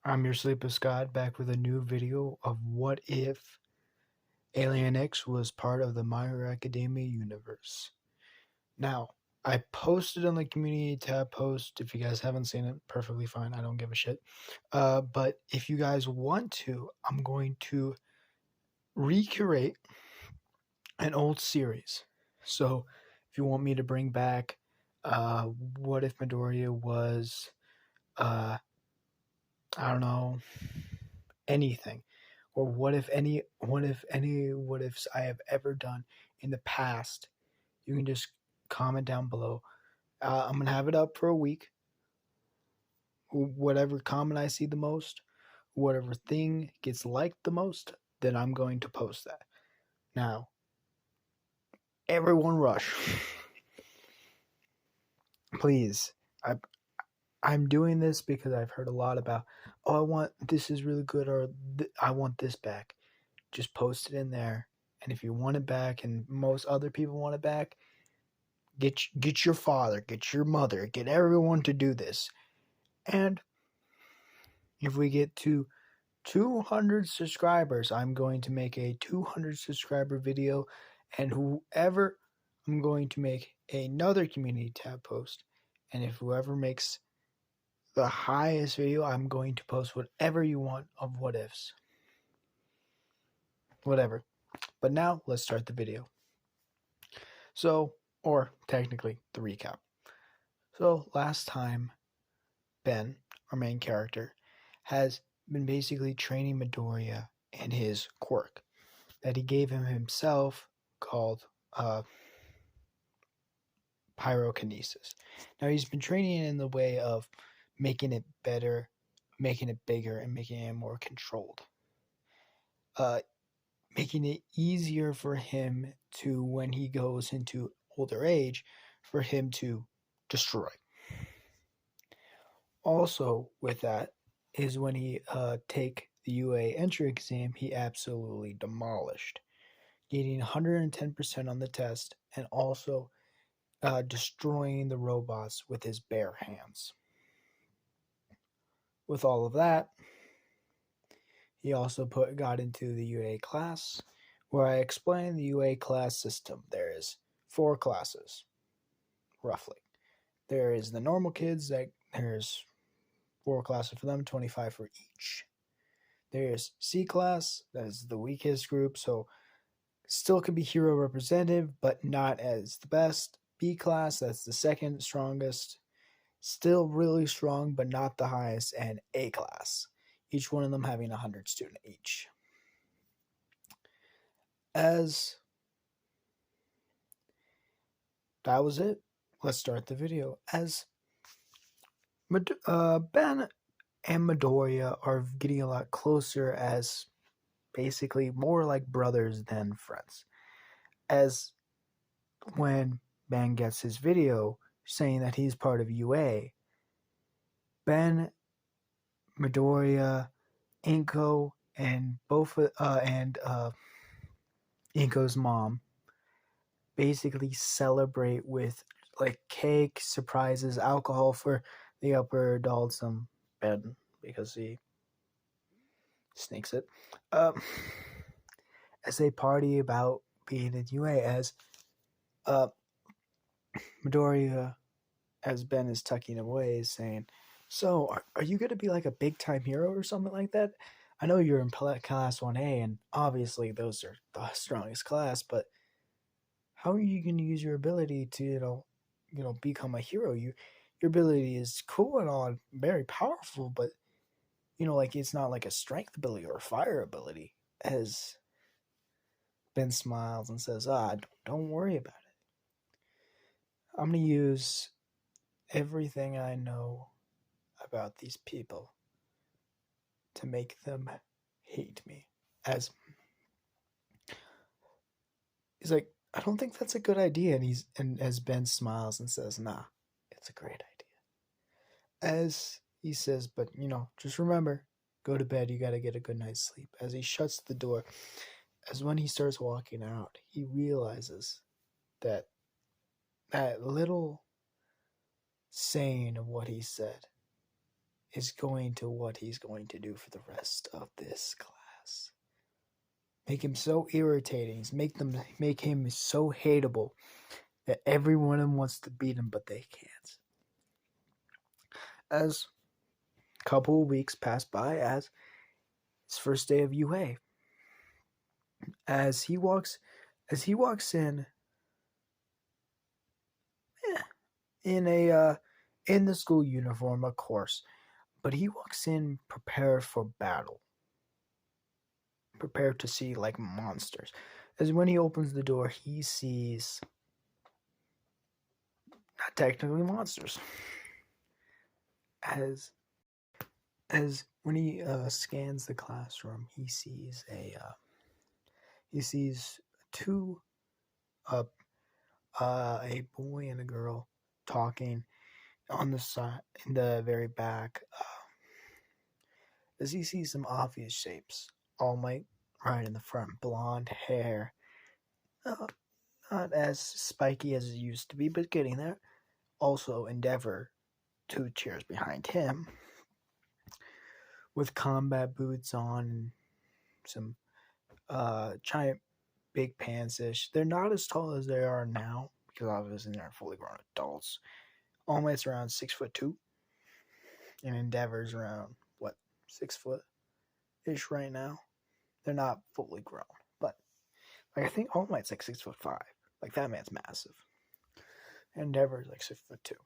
I'm your Sleepless God back with a new video of what if Alien X was part of the My Hero Academia universe. Now, I posted on the community tab post. If you guys haven't seen it, perfectly fine. I don't give a shit. But if you guys want to, I'm going to recreate an old series. So if you want me to bring back what if Midoriya was uh I don't know, anything, or what ifs I have ever done in the past, you can just comment down below. I'm gonna have it up for a week. Whatever comment I see the most, whatever thing gets liked the most, then I'm going to post that. Now, everyone rush. Please. I'm doing this because I've heard a lot about, oh, I want this is really good, or I want this back. Just post it in there. And if you want it back and most other people want it back, get your father, get your mother, get everyone to do this. And if we get to 200 subscribers, I'm going to make a 200 subscriber video, and whoever, I'm going to make another community tab post, and if whoever makes the highest video, I'm going to post whatever you want of what ifs. Whatever. But now let's start the video. So, or technically the recap. So last time, Ben, our main character, has been basically training Midoriya in his quirk that he gave him himself, called pyrokinesis. Now he's been training it in the way of making it better, making it bigger, and making it more controlled. Making it easier for him to, when he goes into older age, for him to destroy. Also, with that, is when he take the UA entry exam, he absolutely demolished, getting 110% on the test, and also destroying the robots with his bare hands. With all of that, he also got into the UA class, where I explained the UA class system. There is 4 classes, roughly. There is the normal kids, that there's 4 classes for them, 25 for each. There's C class, that is the weakest group, so still could be hero representative, but not as the best. B class, that's the second strongest, still really strong, but not the highest. And A class, each one of them having 100 students each. As that was it, let's start the video. As Ben and Midoriya are getting a lot closer, as basically more like brothers than friends. As when Ben gets his video saying that he's part of UA, Ben, Midoriya, Inko, and Inko's mom basically celebrate with like cake, surprises, alcohol for the upper adults, and Ben, because he sneaks it. As they party about being in UA, as Midoriya, as Ben is tucking away, is saying, "So, are you going to be like a big time hero or something like that? I know you're in class 1A, and obviously those are the strongest class, but how are you going to use your ability to, become a hero? Your ability is cool and all, very powerful, but like it's not like a strength ability or a fire ability." As Ben smiles and says, don't worry about it. I'm going to use everything I know about these people to make them hate me." As he's like, "I don't think that's a good idea." And as Ben smiles and says, "Nah, it's a great idea." As he says, "But just remember, go to bed. You got to get a good night's sleep." As he shuts the door, as when he starts walking out, he realizes that that little saying of what he said is going to what he's going to do for the rest of this class. Make him so irritating. Make him so hateable that everyone wants to beat him, but they can't. As a couple of weeks pass by, as his first day of UA, as he walks in, in a in the school uniform, of course, but he walks in prepared for battle, prepared to see like monsters. As when he opens the door, he sees not technically monsters. As when he scans the classroom, he sees two a boy and a girl talking on the side in the very back. As he sees some obvious shapes, All Might right in the front, blonde hair, not as spiky as it used to be, but getting there. Also, Endeavor, 2 chairs behind him, with combat boots on and some giant big pants ish. They're not as tall as they are now because obviously they're fully grown adults. All Might's around 6'2", and Endeavor's around 6 foot ish right now. They're not fully grown, but like I think All Might's like 6'5". Like that man's massive. Endeavor's like 6'2".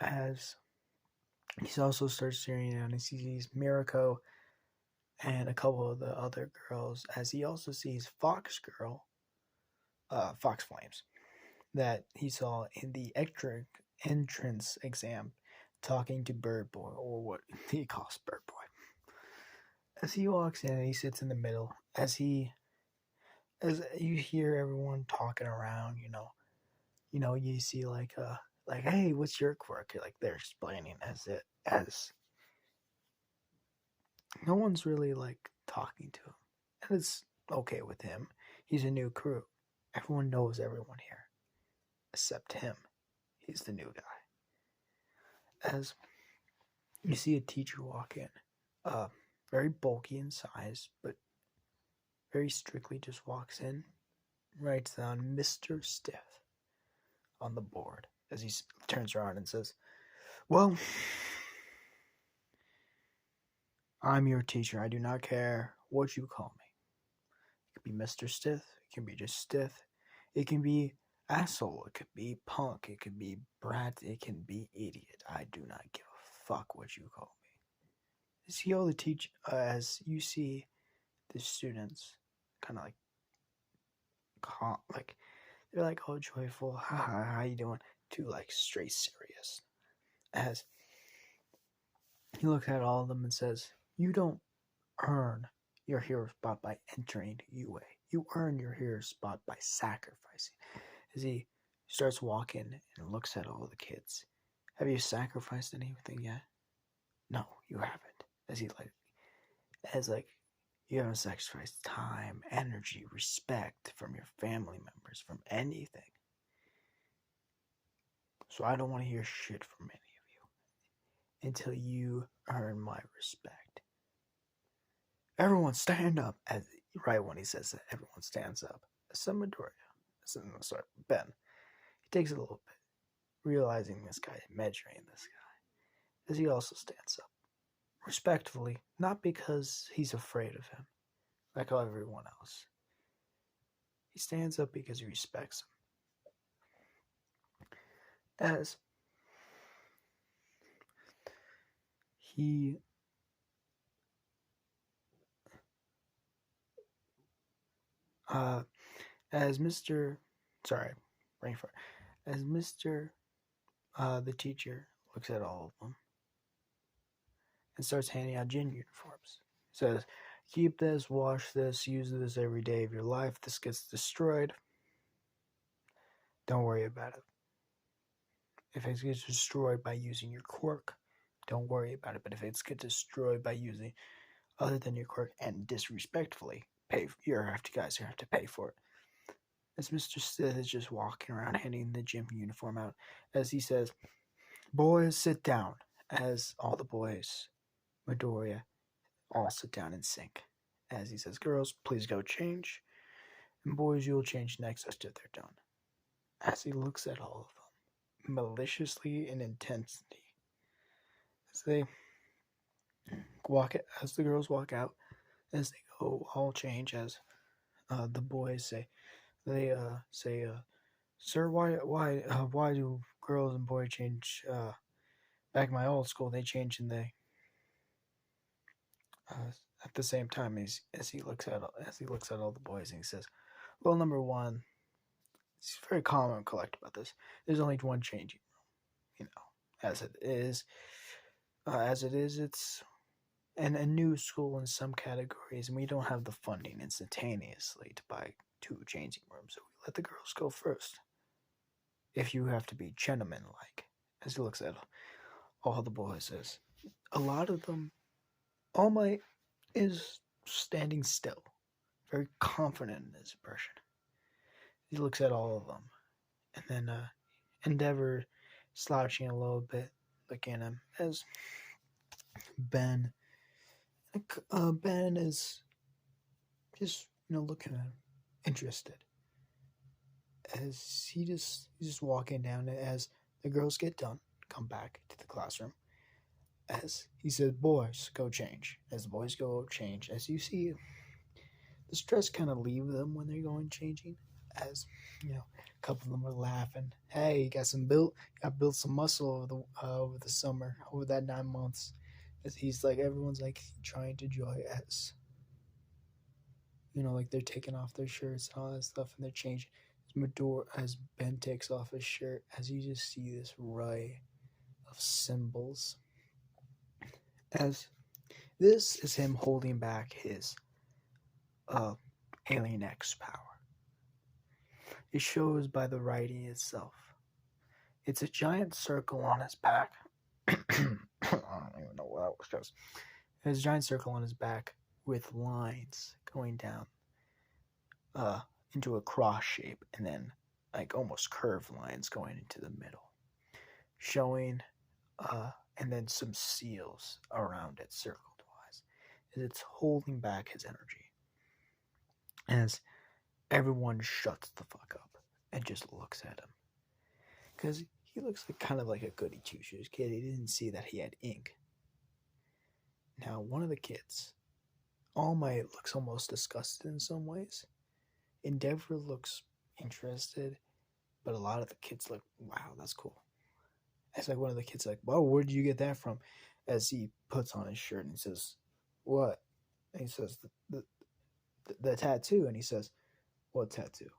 As he also starts staring down, he sees myreca and a couple of the other girls. As he also sees Fox Flames, that he saw in the entrance exam, talking to Bird Boy, or what he calls Bird Boy. As he walks in, and he sits in the middle. As you hear everyone talking around, you see like hey, what's your quirk? Like they're explaining as no one's really like talking to him, and it's okay with him. He's a new crew. Everyone knows everyone here, except him. He's the new guy. As you see a teacher walk in, very bulky in size, but very strictly just walks in, writes down Mr. Stiff on the board as he turns around and says, "Well, I'm your teacher. I do not care what you call me. It could be Mr. Stiff. It can be just Stiff. It can be asshole. It could be punk. It could be brat. It can be idiot. I do not give a fuck what you call me." See all the teach as you see the students kind of like calm, like they're like all joyful, haha, how you doing? To like straight serious. As he looks at all of them and says, "You don't earn your hero spot by entering UA. You earn your hero spot by sacrificing." As he starts walking and looks at all the kids, "Have you sacrificed anything yet?" "No, you haven't." As you haven't sacrificed time, energy, respect from your family members, from anything. So I don't want to hear shit from any of you until you earn my respect. Everyone stand up." As right when he says that, everyone stands up. Ben. He takes a little bit, realizing this guy, measuring this guy, as he also stands up. Respectfully, not because he's afraid of him, like everyone else. He stands up because he respects him. As he as Mr. Sorry, brain fart. As Mr. The teacher looks at all of them and starts handing out gym uniforms. He says, "Keep this, wash this, use this every day of your life. This gets destroyed. Don't worry about it. If it gets destroyed by using your quirk, don't worry about it. But if it gets destroyed by using other than your quirk and disrespectfully, you have to pay for it." As Mr. Sith is just walking around handing the gym uniform out, as he says, Boys, sit down. As all the boys, Midoriya, all sit down in sync. As he says, girls, please go change. And boys, you'll change next after they're done. As he looks at all of them, maliciously and intensely, as they as the girls walk out, as they go all change, as the boys say, sir, why do girls and boys change? Back in my old school, they change and they uh, at the same time as he looks at all the boys and he says, well, number one, he's very calm and collected about this. There's only one changing room, you know, as it is, it's a new school in some categories, and we don't have the funding instantaneously to buy two changing rooms, so we let the girls go first. If you have to be gentleman like, as he looks at all the boys, says, a lot of them, All Might is standing still, very confident in his impression. He looks at all of them, and then Endeavor slouching a little bit, looking at him as Ben. Ben is just looking at him, interested. As he's just walking down as the girls get done, come back to the classroom. As he says, boys, go change. As the boys go change, as you see the stress kind of leave them when they're going changing. As a couple of them are laughing. Hey, you got built some muscle over the summer, over that 9 months. As he's like, everyone's like trying to enjoy as like they're taking off their shirts and all that stuff, and they're changing. As Ben takes off his shirt, as you just see this ray of symbols. As this is him holding back his Alien X power. It shows by the writing itself. It's a giant circle on his back. I don't even know what that was just. There's a giant circle on his back with lines going down into a cross shape, and then like almost curved lines going into the middle, showing and then some seals around it circled wise, as it's holding back his energy. As everyone shuts the fuck up and just looks at him, because he looks like kind of like a goody two shoes kid. He didn't see that he had ink. Now one of the kids, All Might, looks almost disgusted in some ways. Endeavor looks interested, but a lot of the kids look, wow, that's cool. It's like one of the kids like, whoa, where did you get that from? As he puts on his shirt and he says, what? And he says, the tattoo. And he says, what tattoo?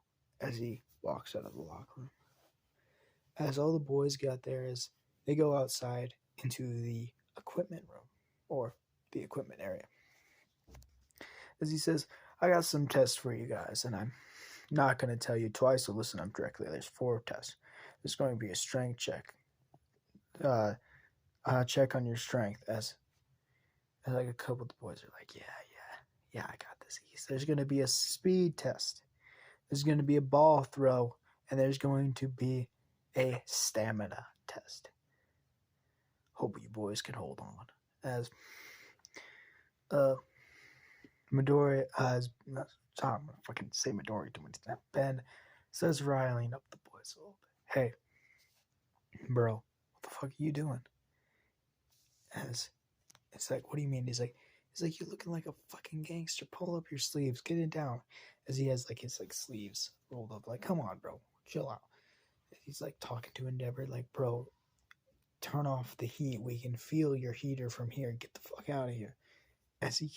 As he walks out of the locker room. As all the boys got there, as they go outside into the equipment room, or the equipment area. As he says, I got some tests for you guys, and I'm not going to tell you twice, so listen up directly. There's 4 tests. There's going to be a strength check. Check on your strength, as like a couple of the boys are like, yeah, I got this. There's going to be a speed test. There's going to be a ball throw, and there's going to be a stamina test. Hope you boys can hold on. As Midori, I'm gonna fucking say Midori to me. Ben says, riling up the boys a little bit. Hey, bro, what the fuck are you doing? As it's like, what do you mean? He's like, you're looking like a fucking gangster. Pull up your sleeves, get it down. As he has like his like sleeves rolled up, like, come on, bro, chill out. He's like talking to Endeavor, like, bro, turn off the heat. We can feel your heater from here. Get the fuck out of here. As he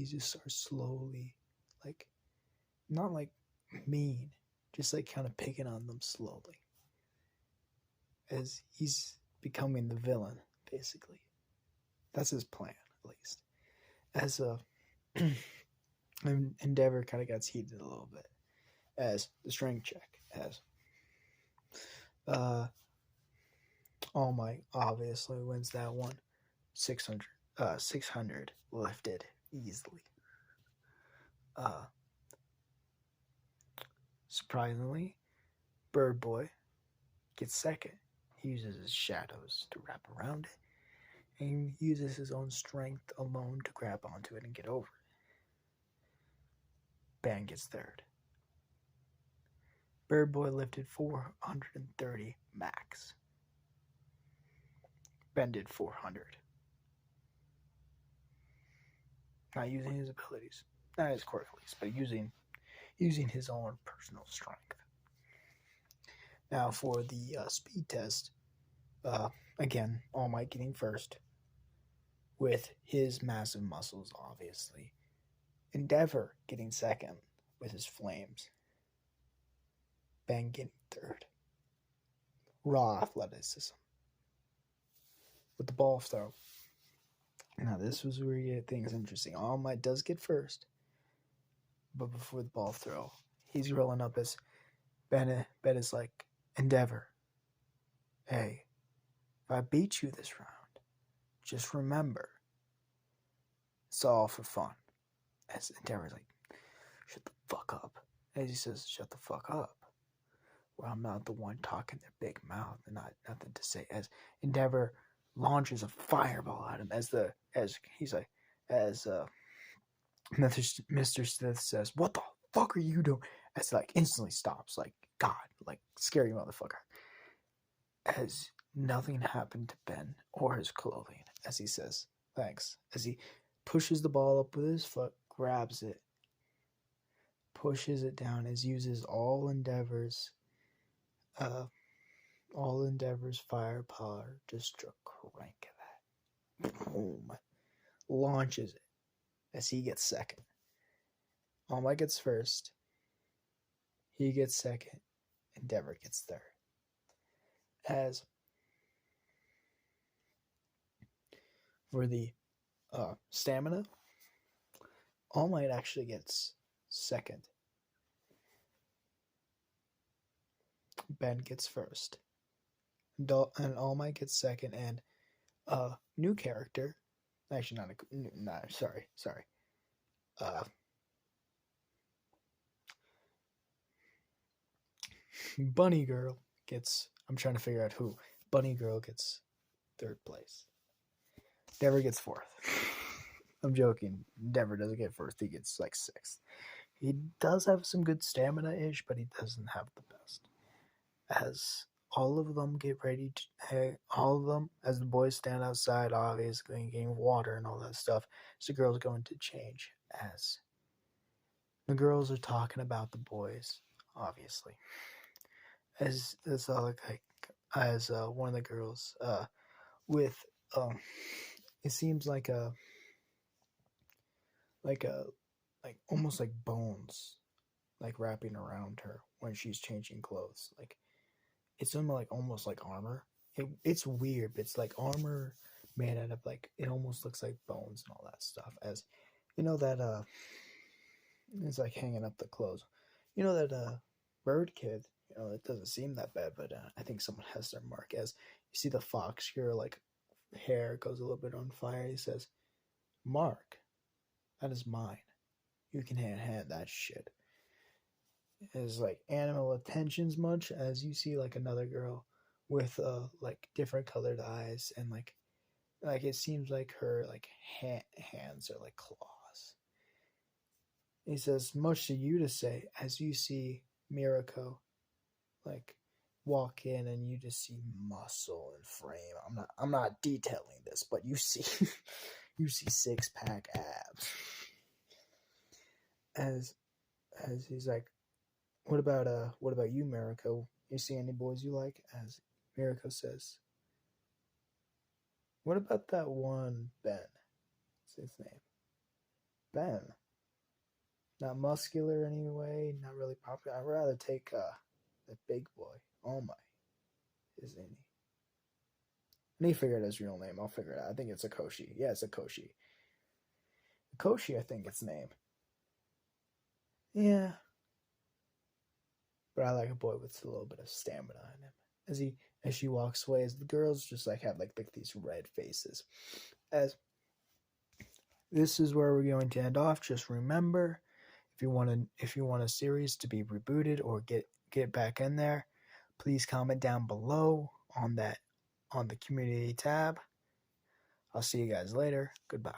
just starts slowly, like, not like mean, just like kind of picking on them slowly. As he's becoming the villain, basically. That's his plan, at least. As Endeavor kind of gets heated a little bit. As the strength check, as All Might obviously wins that one. 600 lifted easily. Surprisingly, Bird Boy gets second. He uses his shadows to wrap around it, and uses his own strength alone to grab onto it and get over it. Ben gets third. Bird Boy lifted 430 max. Ben did 400. Not using his abilities, not his quirkies, but using his own personal strength. Now for the speed test, again, All Might getting first with his massive muscles, obviously. Endeavor getting second with his flames. Ben getting third. Raw athleticism with the ball throw. Now this was where you get things interesting. All Might does get first, but before the ball throw, he's rolling up as Ben is like, Endeavor, hey, if I beat you this round, just remember, it's all for fun. As Endeavor's like, shut the fuck up. As he says, shut the fuck up. Well, I'm not the one talking their big mouth and not nothing to say. As Endeavor launches a fireball at him, as Mr. Smith says, what the fuck are you doing? As like instantly stops, like, God, like scary motherfucker. As nothing happened to Ben or his clothing, as he says, thanks. As he pushes the ball up with his foot, grabs it, pushes it down, as uses all Endeavor's firepower just to crank that. Boom. Launches it as he gets second. All Might gets first. He gets second. Endeavor gets third. As for the stamina, All Might actually gets second. Ben gets first. And All Might gets second. And new character, actually sorry. Bunny Girl gets, I'm trying to figure out who. Bunny Girl gets third place. Endeavor gets fourth. I'm joking. Endeavor doesn't get first. He gets like sixth. He does have some good stamina-ish, but he doesn't have the best. As all of them get ready to, all of them, as the boys stand outside, obviously, getting water and all that stuff, as the girls going to change. As the girls are talking about the boys, obviously. As one of the girls, with, it seems like almost like bones, like wrapping around her when she's changing clothes. Like it's almost like armor. It's weird, but it's like armor made out of like, it almost looks like bones and all that stuff. As you know that it's like hanging up the clothes. You know that bird kid. You know, it doesn't seem that bad, but I think someone has their mark. As you see the fox here, like hair goes a little bit on fire. He says, "Mark, that is mine. You can hand that shit." As like animal attentions, much as you see like another girl with like different colored eyes, and like it seems like her like hands are like claws. He says, "Much to you to say," as you see myreca like walk in, and you just see muscle and frame. I'm not detailing this, but you see you see 6-pack abs. As he's like, what about you, myreca? You see any boys you like? As myreca says, what about that one Ben? What's his name? Ben. Not muscular anyway, not really popular. I'd rather take that big boy. Oh my, isn't he? I need to figure out his real name. I'll figure it out. I think it's Akoshi. Yeah, it's Akoshi. Akoshi, I think its name. Yeah. But I like a boy with a little bit of stamina in him. As she walks away, as the girls just like have like these red faces. As this is where we're going to end off. Just remember, if you want a series to be rebooted or get back in there, please comment down below on that on the community tab. I'll see you guys later. Goodbye.